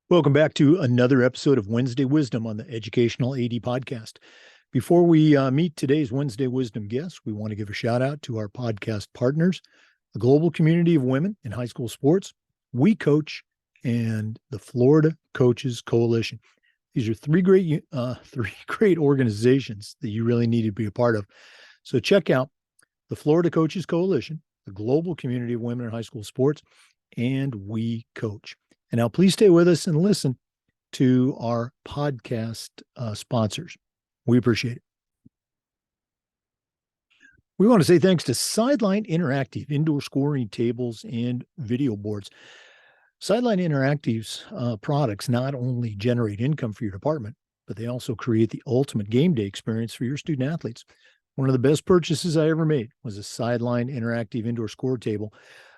Welcome back to another episode of Wednesday Wisdom on the Educational AD Podcast. Before we meet today's Wednesday Wisdom guests, we want to give a shout out to our podcast partners, the global community of women in high school sports, We Coach, and the Florida Coaches Coalition. These are three great organizations that you really need to be a part of. So check out the Florida Coaches Coalition, the global community of women in high school sports, and We Coach. And now please stay with us and listen to our podcast sponsors. We appreciate it. We want to say thanks to Sideline Interactive, indoor scoring tables and video boards. Sideline Interactive's products not only generate income for your department, but they also create the ultimate game day experience for your student athletes. One of the best purchases I ever made was a Sideline Interactive indoor score table.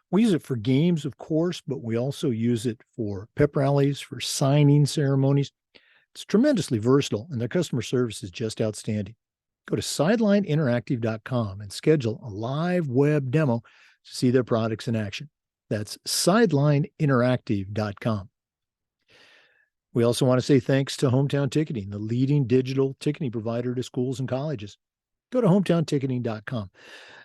We use it for games, of course, but we also use it for pep rallies, for signing ceremonies. It's tremendously versatile, and their customer service is just outstanding. Go to sidelineinteractive.com and schedule a live web demo to see their products in action. That's sidelineinteractive.com. We also want to say thanks to Hometown Ticketing, the leading digital ticketing provider to schools and colleges. Go to hometownticketing.com.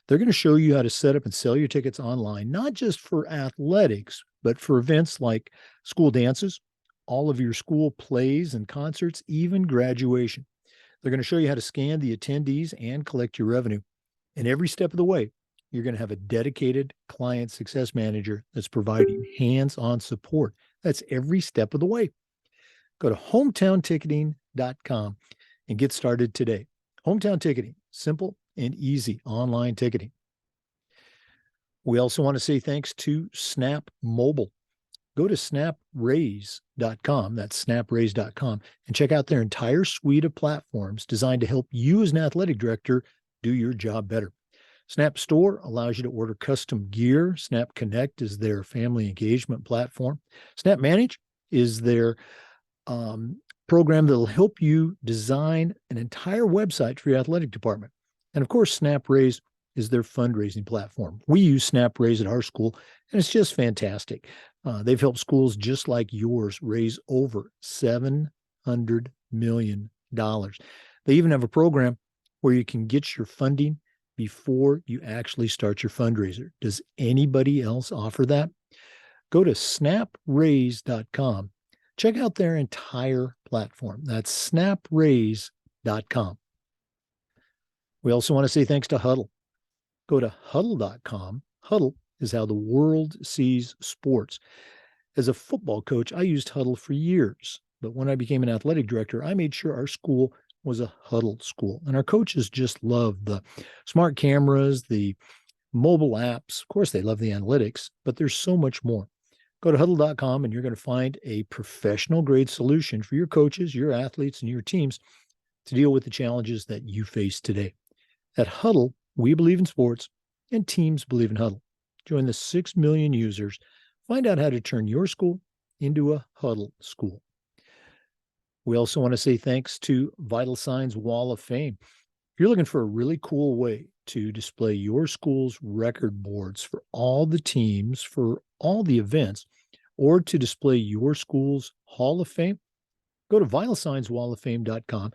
They're going to show you how to set up and sell your tickets online, not just for athletics, but for events like school dances, all of your school plays and concerts, even graduation. They're going to show you how to scan the attendees and collect your revenue. And every step of the way, you're going to have a dedicated client success manager that's providing hands-on support. That's every step of the way. Go to hometownticketing.com and get started today. Hometown Ticketing, simple and easy online ticketing. We also want to say thanks to Snap Mobile. Go to snapraise.com, that's snapraise.com, and check out their entire suite of platforms designed to help you as an athletic director do your job better. Snap Store allows you to order custom gear. Snap Connect is their family engagement platform. Snap Manage is their program that will help you design an entire website for your athletic department. And of course, SnapRaise is their fundraising platform. We use SnapRaise at our school, and it's just fantastic. They've helped schools just like yours raise over $700 million. They even have a program where you can get your funding before you actually start your fundraiser. Does anybody else offer that? Go to snapraise.com. Check out their entire platform. That's snapraise.com. We also want to say thanks to Huddle. Go to huddle.com. Huddle is how the world sees sports. As a football coach, I used Huddle for years, but when I became an athletic director, I made sure our school was a Huddle school. And our coaches just love the smart cameras, the mobile apps. Of course, they love the analytics, but there's so much more. Go to huddle.com and you're going to find a professional grade solution for your coaches, your athletes, and your teams to deal with the challenges that you face today. At Huddle, we believe in sports and teams believe in Huddle. Join the 6 million users. Find out how to turn your school into a Huddle school. We also want to say thanks to Vital Signs Wall of Fame. If you're looking for a really cool way to display your school's record boards for all the teams, for all the events, or to display your school's Hall of Fame, go to vitalsignswalloffame.com.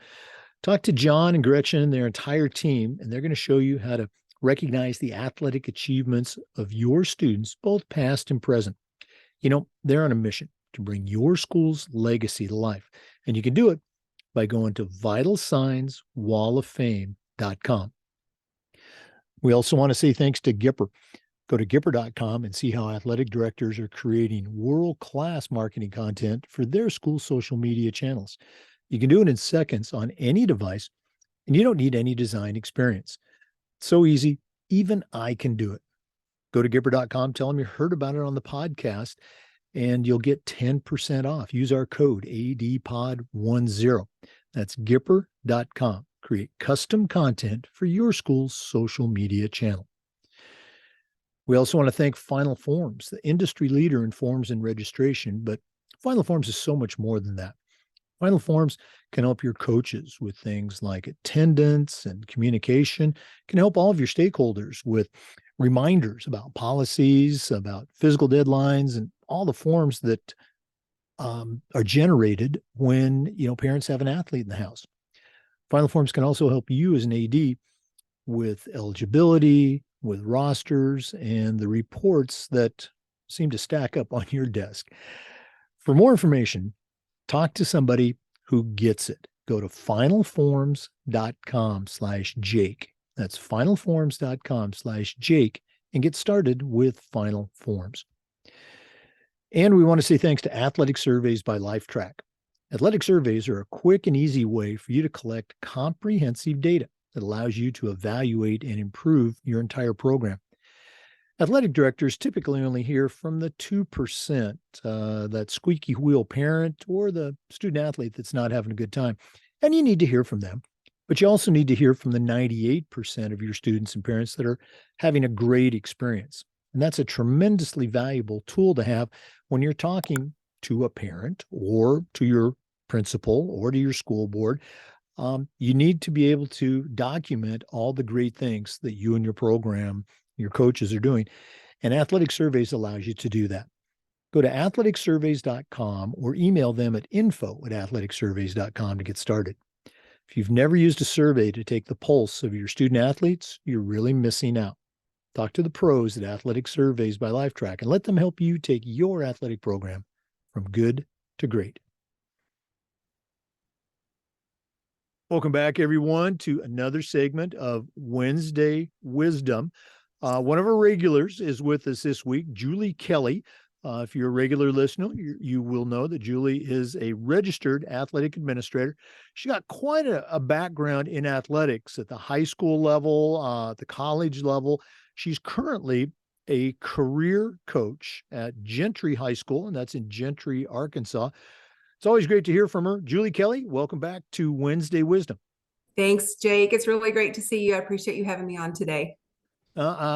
Talk to John and Gretchen and their entire team, and they're going to show you how to recognize the athletic achievements of your students, both past and present. You know, they're on a mission to bring your school's legacy to life, and you can do it by going to vitalsignswalloffame.com. We also want to say thanks to Gipper. Go to Gipper.com and see how athletic directors are creating world-class marketing content for their school social media channels. You can do it in seconds on any device, and you don't need any design experience. It's so easy, even I can do it. Go to Gipper.com, tell them you heard about it on the podcast, and you'll get 10% off. Use our code ADPOD10. That's Gipper.com. Create custom content for your school's social media channel. We also want to thank Final Forms, the industry leader in forms and registration, but Final Forms is so much more than that. Final Forms can help your coaches with things like attendance and communication, can help all of your stakeholders with reminders about policies, about physical deadlines, and all the forms that are generated when parents have an athlete in the house. Final Forms can also help you as an AD with eligibility, with rosters, and the reports that seem to stack up on your desk. For more information, talk to somebody who gets it. Go to finalforms.com/Jake. That's finalforms.com/Jake and get started with Final Forms. And we want to say thanks to Athletic Surveys by LifeTrack. Athletic surveys are a quick and easy way for you to collect comprehensive data that allows you to evaluate and improve your entire program. Athletic directors typically only hear from the 2%, that squeaky wheel parent or the student athlete that's not having a good time. And you need to hear from them. But you also need to hear from the 98% of your students and parents that are having a great experience. And that's a tremendously valuable tool to have when you're talking to a parent or to your principal or to your school board. You need to be able to document all the great things that you and your program, your coaches are doing. And Athletic Surveys allows you to do that. Go to athleticsurveys.com or email them at info@athleticsurveys.com to get started. If you've never used a survey to take the pulse of your student athletes, you're really missing out. Talk to the pros at Athletic Surveys by LifeTrack and let them help you take your athletic program from good to great. Welcome back, everyone, to another segment of Wednesday Wisdom. One of our regulars is with us this week, Julie Kelly. If you're a regular listener, you will know that Julie is a registered athletic administrator. She got quite a background in athletics at the high school level, the college level. She's currently a career coach at Gentry High School, and that's in Gentry, Arkansas. It's always great to hear from her. Julie Kelly, welcome back to Wednesday Wisdom. Thanks, Jake. It's really great to see you. I appreciate you having me on today.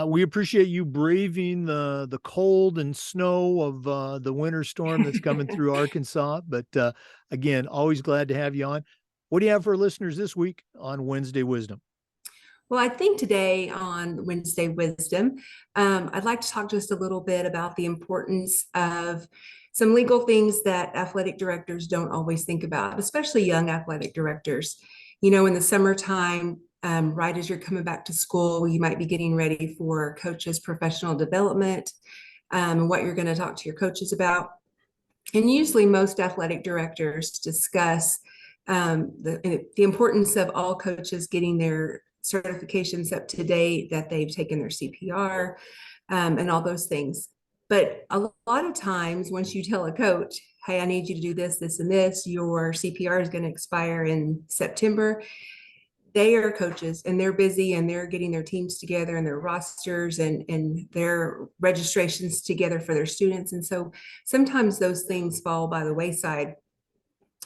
We appreciate you braving the cold and snow of the winter storm that's coming through Arkansas. But again, always glad to have you on. What do you have for listeners this week on Wednesday Wisdom? Well, I think today on Wednesday Wisdom, I'd like to talk just a little bit about the importance of some legal things that athletic directors don't always think about, especially young athletic directors. In the summertime, right as you're coming back to school, you might be getting ready for coaches' professional development, and what you're going to talk to your coaches about. And usually most athletic directors discuss the importance of all coaches getting their certifications up to date, that they've taken their CPR, and all those things. But a lot of times once you tell a coach, hey, I need you to do this, this, and this, your CPR is going to expire in September. They are coaches and they're busy and they're getting their teams together and their rosters and their registrations together for their students. And so sometimes those things fall by the wayside.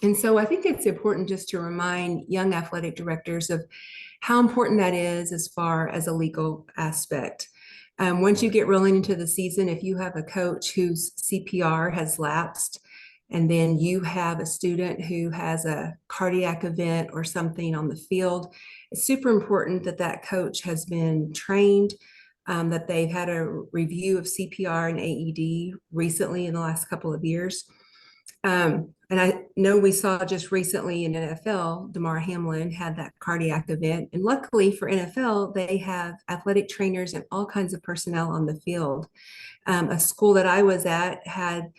And so I think it's important just to remind young athletic directors of how important that is as far as a legal aspect. Once you get rolling into the season, if you have a coach whose CPR has lapsed, and then you have a student who has a cardiac event or something on the field, it's super important that that coach has been trained, that they've had a review of CPR and AED recently in the last couple of years. And I know we saw just recently in NFL, Damar Hamlin had that cardiac event. And luckily for NFL, they have athletic trainers and all kinds of personnel on the field. A school that I was at had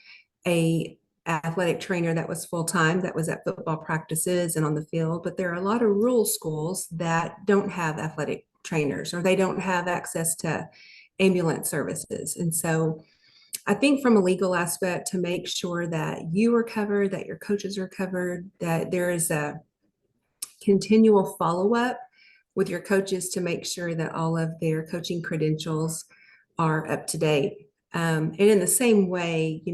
a athletic trainer that was full-time, that was at football practices and on the field. But there are a lot of rural schools that don't have athletic trainers, or they don't have access to ambulance services. And so I think from a legal aspect, to make sure that you are covered, that your coaches are covered, that there is a continual follow-up with your coaches to make sure that all of their coaching credentials are up to date. And in the same way,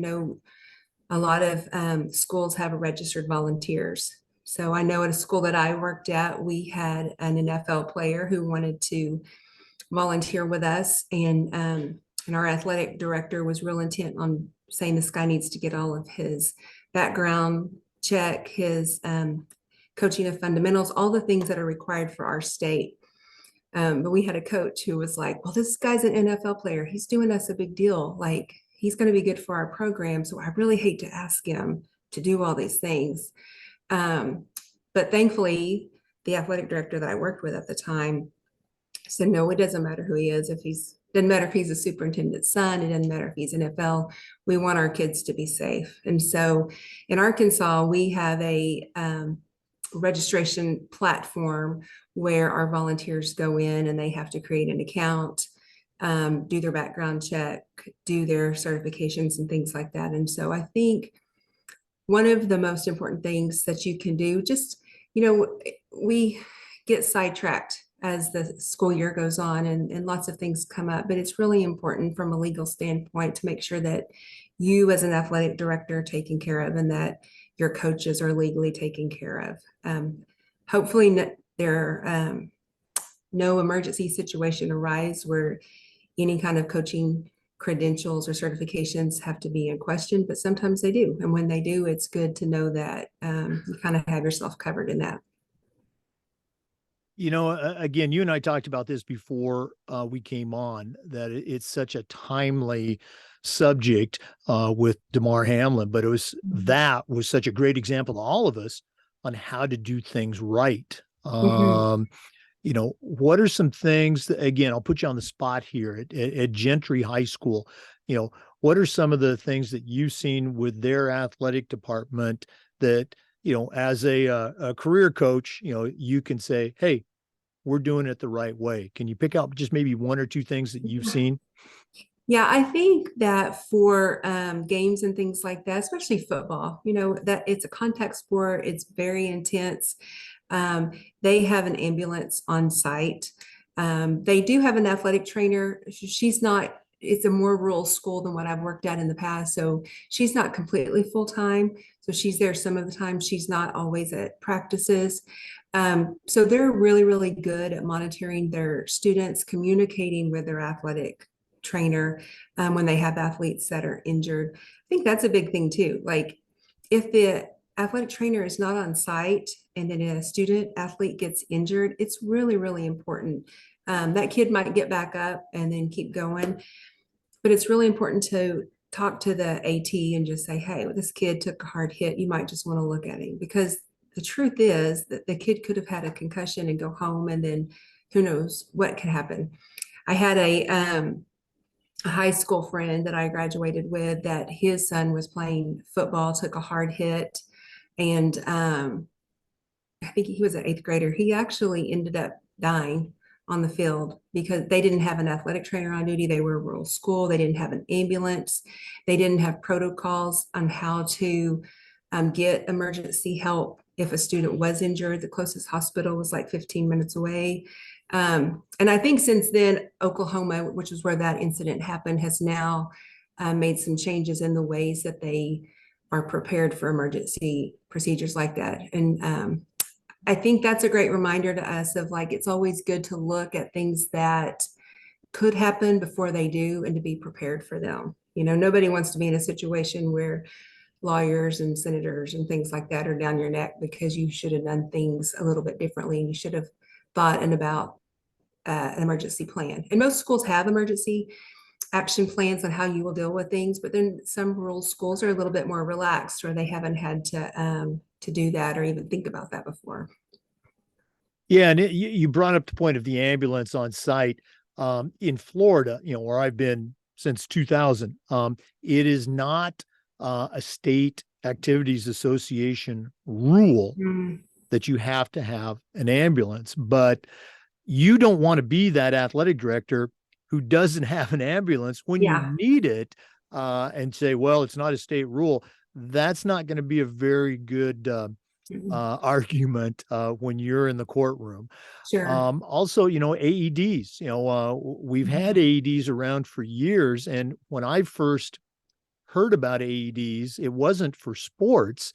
a lot of schools have registered volunteers. So I know at a school that I worked at, we had an NFL player who wanted to volunteer with us, and our athletic director was real intent on saying this guy needs to get all of his background check, his coaching of fundamentals, all the things that are required for our state. But we had a coach who was like, well, this guy's an NFL player. He's doing us a big deal. Like, he's going to be good for our program. So I really hate to ask him to do all these things. Um, but thankfully, the athletic director that I worked with at the time said, no, it doesn't matter who he is. If he's doesn't matter if he's a superintendent's son, it doesn't matter if he's NFL. We want our kids to be safe. And so in Arkansas, we have a registration platform where our volunteers go in and they have to create an account, do their background check, do their certifications and things like that. And so I think one of the most important things that you can do, just, we get sidetracked as the school year goes on and lots of things come up, but it's really important from a legal standpoint to make sure that you as an athletic director are taken care of and that your coaches are legally taken care of. Hopefully there no emergency situation arise where any kind of coaching credentials or certifications have to be in question, but sometimes they do. And when they do, it's good to know that you kind of have yourself covered in that. Again, you and I talked about this before we came on, that it's such a timely subject with Damar Hamlin, but that was such a great example to all of us on how to do things right. Mm-hmm. What are some things that, again, I'll put you on the spot here at Gentry High School, what are some of the things that you've seen with their athletic department that, as a career coach, you can say, hey, we're doing it the right way. Can you pick out just maybe one or two things that you've seen? Yeah, I think that for games and things like that, especially football, that it's a contact sport, it's very intense. They have an ambulance on site. They do have an athletic trainer. She's not, it's a more rural school than what I've worked at in the past. So she's not completely full time. So she's there some of the time. She's not always at practices. So they're really, really good at monitoring their students, communicating with their athletic trainer when they have athletes that are injured. I think that's a big thing too. Like if the athletic trainer is not on site and then a student athlete gets injured, it's really, really important. That kid might get back up and then keep going, but it's really important to talk to the AT and just say, hey, this kid took a hard hit. You might just want to look at him, because the truth is that the kid could have had a concussion and go home, and then who knows what could happen. I had a high school friend that I graduated with that his son was playing football, took a hard hit, and I think he was an eighth grader. He actually ended up dying on the field because they didn't have an athletic trainer on duty. They were a rural school. They didn't have an ambulance. They didn't have protocols on how to get emergency help if a student was injured. The closest hospital was like 15 minutes away. And I think since then, Oklahoma, which is where that incident happened, has now made some changes in the ways that they are prepared for emergency procedures like that. And I think that's a great reminder to us of like, it's always good to look at things that could happen before they do and to be prepared for them. Nobody wants to be in a situation where lawyers and senators and things like that are down your neck because you should have done things a little bit differently and you should have thought and about an emergency plan. And most schools have emergency action plans on how you will deal with things, but then some rural schools are a little bit more relaxed, or they haven't had to do that or even think about that before. Yeah, and you brought up the point of the ambulance on site in Florida, where I've been since 2000. It is not a state activities association rule that you have to have an ambulance, but you don't want to be that athletic director who doesn't have an ambulance when you Yeah. need it and say, well, it's not a state rule. That's not going to be a very good argument when you're in the courtroom. Sure. Also, AEDs, we've had AEDs around for years. And when I first heard about AEDs, it wasn't for sports.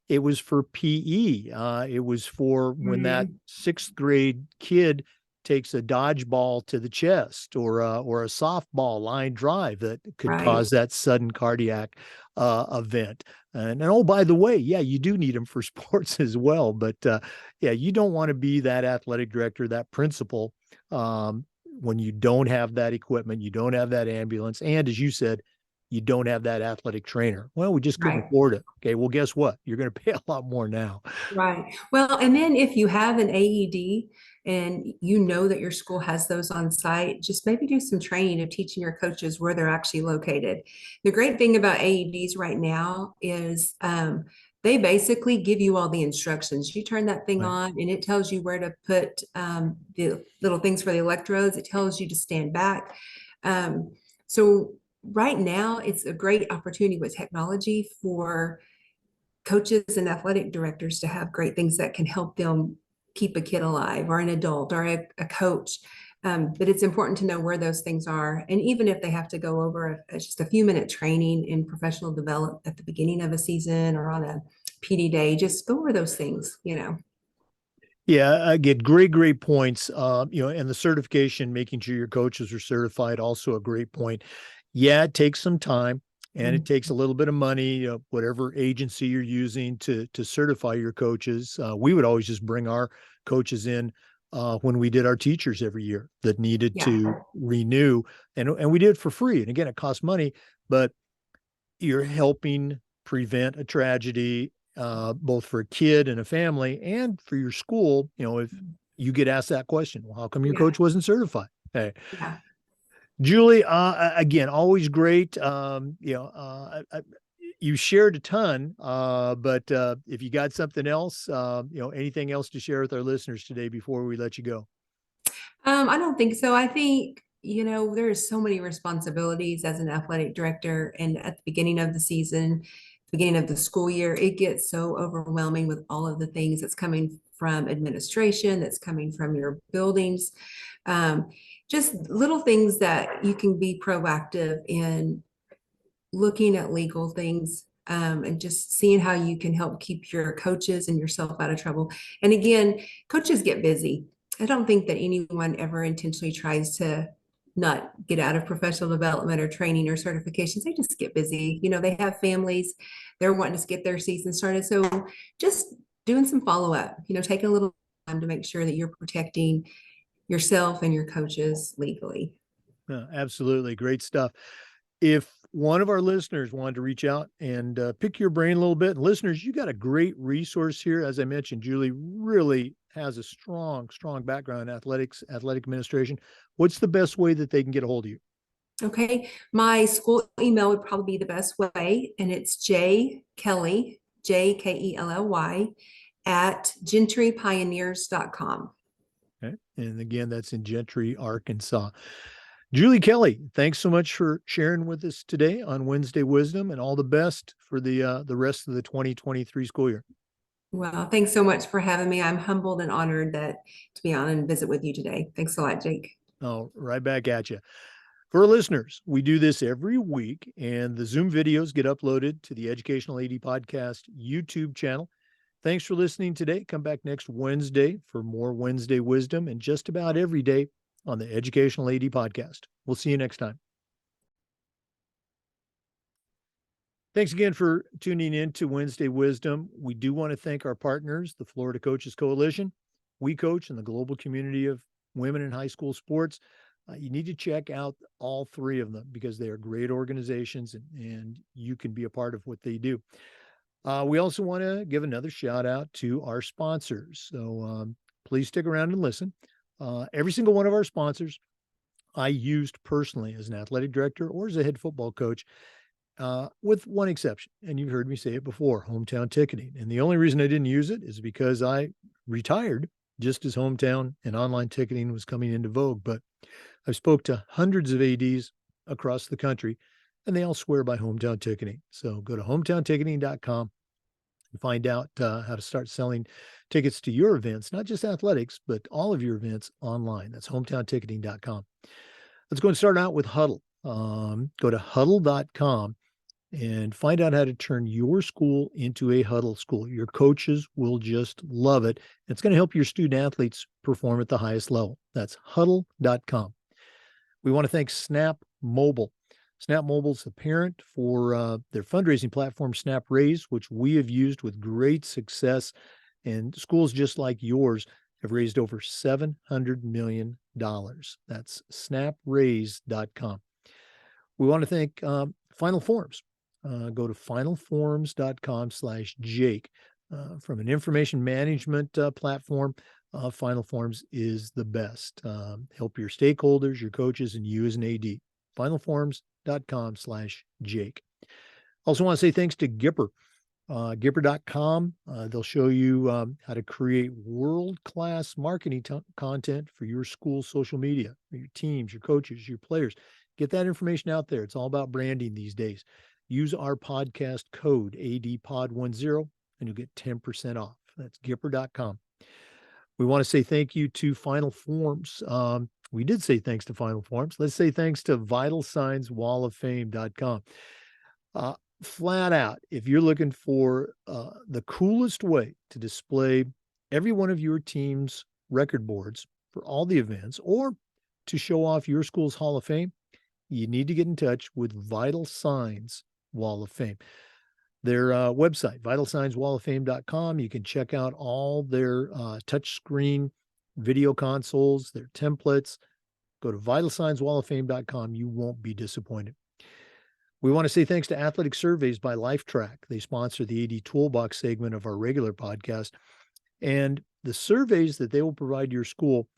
It was for PE. It was for when that sixth grade kid takes a dodgeball to the chest or a softball line drive that could Right. cause that sudden cardiac event. And oh, by the way, yeah, you do need them for sports as well. But yeah, you don't want to be that athletic director, that principal, when you don't have that equipment, you don't have that ambulance. And as you said, you don't have that athletic trainer. Well, we just couldn't Right. afford it. Okay, well, guess what? You're going to pay a lot more now. Right. Well, and then if you have an AED and you know that your school has those on site, just maybe do some training of teaching your coaches where they're actually located. The great thing about AEDs right now is they basically give you all the instructions. You turn that thing Right. on and it tells you where to put the little things for the electrodes. It tells you to stand back. Um, so right now, it's a great opportunity with technology for coaches and athletic directors to have great things that can help them keep a kid alive, or an adult, or a coach. But it's important to know where those things are. And even if they have to go over just a few minute training in professional development at the beginning of a season or on a PD day, just go over those things. Yeah, I get great points. And the certification, making sure your coaches are certified, also a great point. Yeah, it takes some time and it takes a little bit of money, whatever agency you're using to certify your coaches. We would always just bring our coaches in when we did our teachers every year that needed Yeah, to renew, and we did it for free. And again, it costs money, but you're helping prevent a tragedy, both for a kid and a family and for your school. If you get asked that question, well, how come your yeah, coach wasn't certified? Hey, yeah. Julie, again, always great. You shared a ton, but if you got something else, anything else to share with our listeners today before we let you go? I don't think so. I think, there's so many responsibilities as an athletic director, and at the beginning of the season, beginning of the school year, it gets so overwhelming with all of the things that's coming from administration, that's coming from your buildings. Um, just little things that you can be proactive in looking at legal things, and just seeing how you can help keep your coaches and yourself out of trouble. And again, coaches get busy. I don't think that anyone ever intentionally tries to not get out of professional development or training or certifications. They just get busy. They have families, they're wanting to get their season started. So just doing some follow up, taking a little time to make sure that you're protecting yourself and your coaches legally. Yeah, absolutely. Great stuff. If one of our listeners wanted to reach out and pick your brain a little bit, and listeners, you got a great resource here. As I mentioned, Julie really has a strong background in athletics, athletic administration. What's the best way that they can get a hold of you? Okay, my school email would probably be the best way, and it's jkelly, JKELLY, at gentrypioneers.com. Okay. And again, that's in Gentry, Arkansas. Julie Kelly, thanks so much for sharing with us today on Wednesday Wisdom, and all the best for the rest of the 2023 school year. Well, thanks so much for having me. I'm humbled and honored to be on and visit with you today. Thanks a lot, Jake. Oh, right back at you. For our listeners, we do this every week, and the Zoom videos get uploaded to the Educational AD Podcast YouTube channel. Thanks for listening today. Come back next Wednesday for more Wednesday Wisdom, and just about every day on the Educational AD Podcast. We'll see you next time. Thanks again for tuning in to Wednesday Wisdom. We do want to thank our partners, the Florida Coaches Coalition, We Coach, and the global community of women in high school sports. You need to check out all three of them because they are great organizations, and you can be a part of what they do. We also want to give another shout out to our sponsors. So please stick around and listen. Every single one of our sponsors I used personally as an athletic director or as a head football coach, with one exception. And you've heard me say it before, Hometown Ticketing. And the only reason I didn't use it is because I retired just as hometown and online ticketing was coming into vogue. But I've spoke to hundreds of ADs across the country, and they all swear by Hometown Ticketing. So go to hometownticketing.com and find out how to start selling tickets to your events, not just athletics, but all of your events online. That's hometownticketing.com. Let's go and start out with Huddle. Go to huddle.com and find out how to turn your school into a huddle school. Your coaches will just love it. It's going to help your student athletes perform at the highest level. That's huddle.com. We want to thank Snap Mobile. Snap Mobile is the parent for their fundraising platform, Snap Raise, which we have used with great success. And schools just like yours have raised over $700 million. That's snapraise.com. We want to thank Final Forms. Go to finalforms.com/Jake. From an information management platform, Final Forms is the best. Help your stakeholders, your coaches, and you as an AD. Finalforms.com/Jake. Also want to say thanks to Gipper. Gipper.com. They'll show you how to create world-class marketing content for your school's social media, for your teams, your coaches, your players. Get that information out there. It's all about branding these days. Use our podcast code ADPOD10 and you'll get 10% off. That's Gipper.com. We want to say thank you to Final Forms. We did say thanks to Final Forms. Let's say thanks to VitalSignsWallOfFame.com. Flat out, if you're looking for the coolest way to display every one of your team's record boards for all the events or to show off your school's Hall of Fame, you need to get in touch with Vital Signs Wall of Fame. Their website, VitalSignsWallOfFame.com. You can check out all their touchscreen video consoles, their templates. Go to VitalSignsWallOfFame.com. You won't be disappointed. We want to say thanks to Athletic Surveys by LifeTrack. They sponsor the AD Toolbox segment of our regular podcast. And the surveys that they will provide your school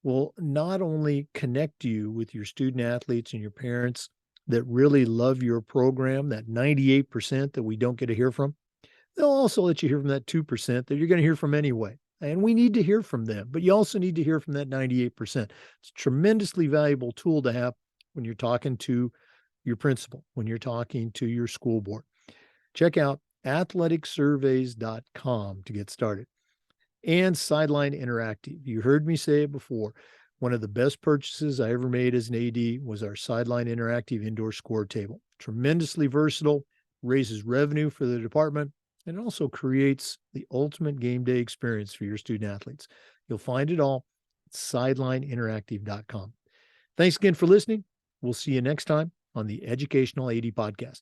will not only connect you with your student athletes and your parents that really love your program, that 98% that we don't get to hear from, they'll also let you hear from that 2% that you're going to hear from anyway. And we need to hear from them, but you also need to hear from that 98%. It's a tremendously valuable tool to have when you're talking to your principal, when you're talking to your school board. Check out athleticsurveys.com to get started. And Sideline Interactive. You heard me say it before. One of the best purchases I ever made as an AD was our Sideline Interactive indoor score table. Tremendously versatile, raises revenue for the department, and it also creates the ultimate game day experience for your student athletes. You'll find it all at sidelineinteractive.com. Thanks again for listening. We'll see you next time on the Educational AD Podcast.